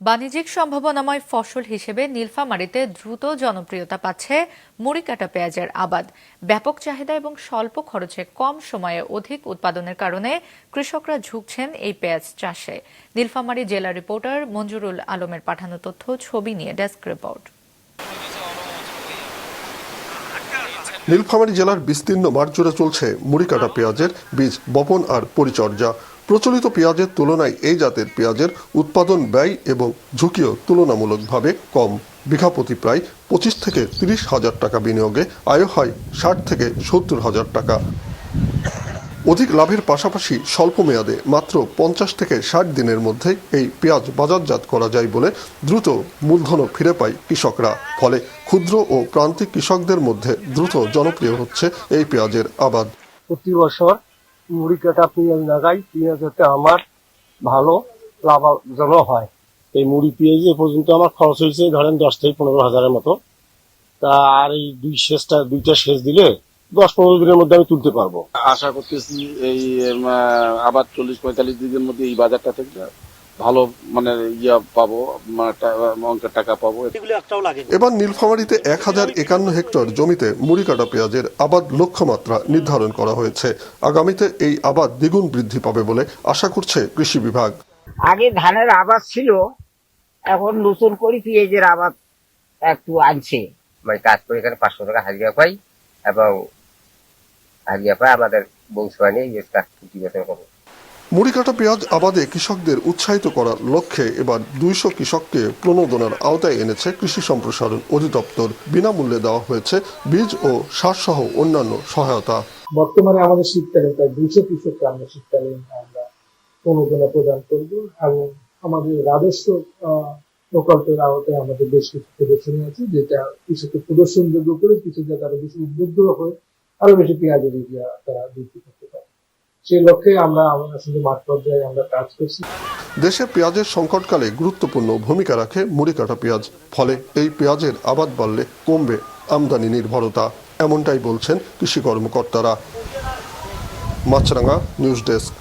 বাণিজ্যিক সম্ভাবনাময় ফসল হিসেবে নীলফামারীতে দ্রুত জনপ্রিয়তা পাচ্ছে মুড়িকাটা পেঁয়াজের আবাদ। ব্যাপক চাহিদা এবং স্বল্প খরচে কম সময়ে অধিক উৎপাদনের কারণে কৃষকরা ঝুঁকছেন এই পেঁয়াজ চাষে। নীলফামারী জেলা রিপোর্টার মঞ্জুরুল আলমের পাঠানো তথ্য ছবি নিয়ে ডেস্ক রিপোর্ট। নীলফামারী জেলার বিস্তীর্ণ মাঠ জুড়ে চলছে মুড়িকাটা পেঁয়াজের বীজ বপন আর পরিচর্যা। প্রচলিত পেঁয়াজের তুলনায় এই জাতের পেঁয়াজের উৎপাদন ব্যয় এবং ঝুঁকিও তুলনামূলকভাবে কম। বিঘা প্রতি প্রায় 25 থেকে 30 হাজার টাকা বিনিয়োগে আয় হয় 60 থেকে 70 হাজার টাকা। অধিক লাভের পাশাপাশি স্বল্প মেয়াদে মাত্র 50 থেকে 60 দিনের মধ্যে এই পেঁয়াজ বাজারজাত করা যায় বলে দ্রুত মূলধনও ফিরে পায় কৃষকরা। ফলে ক্ষুদ্র ও প্রান্তিক কৃষকদের মধ্যে দ্রুত জনপ্রিয় হচ্ছে এই পেঁয়াজের আবাদ। প্রতি বছর মুড়িকাটা পেঁয়াজ লাগাই, পেঁয়াজতে আমার ভালো লাভজনক হয়। এই মুড়ি পেঁয়াজ এ পর্যন্ত আমার খরচ হয়েছে ধরেন 10 থেকে 15 হাজারের মতো। তা আর এই দুইটা সেচ দিলে 10-15 দিনের মধ্যে আমি তুলতে পারবো। আশা করতেছি এই আবার 40-45 দিনের মধ্যে এই বাজারটা থেকে ভালো মানে পাবো, অঙ্কের টাকা পাবো। এবার নীলফামারীতে 1051 হেক্টর জমিতে মুড়িকাটা পেঁয়াজের আবাদ লক্ষ্যমাত্রা নির্ধারণ করা হয়েছে। আগামীতে এই আবাদ দ্বিগুণ বৃদ্ধি পাবে বলে আশা করছে কৃষি বিভাগ। আগে ধানের আবাদ ছিল, এখন নতুন করে পেঁয়াজের আবাদ একটু আনছে। মানে কাজ করে এখানে 500 টাকা হাজিরা পাই এবং আমাদের বংশবাণী কাজ প্রতিবেদন করবো। মুড়িকাটা পেঁয়াজ আবাদে কৃষকদের উৎসাহিত করার লক্ষ্যে এবার 200 কৃষককে প্রণোদনার আওতায় এনেছে কৃষি সম্প্রসারণ অধিদপ্তর। বিনামূল্যে দেওয়া হয়েছে বীজ ও সার সহ অন্যান্য সহায়তা। বর্তমানে আমাদের শীতকালে প্রায় 200 কৃষককে আমরা শীতকালে আমরা প্রণোদনা প্রদান করব এবং আমাদের রাজস্ব প্রকল্পের আওতায় আমাদের বেশ কিছু প্রদর্শনী আছে, যেটা কৃষককে প্রদর্শনযোগ্য করে কৃষকরা তারা বেশি উদ্বুদ্ধ হয়ে আরো বেশি পেঁয়াজের তারা বিক্রি করতে পারে। সেই লক্ষ্যে আমরা আসলে মাঠ পর্যায়ে আমরা কাজ করছি। দেশে পেঁয়াজের সংকটকালে গুরুত্বপূর্ণ ভূমিকা রাখে মুড়িকাটা পেঁয়াজ। ফলে এই পেঁয়াজের আবাদ বাড়লে কমবে আমদানি নির্ভরতা, এমনটাই বলছেন কৃষি কর্মকর্তারা। মাছরাঙা নিউজ ডেস্ক।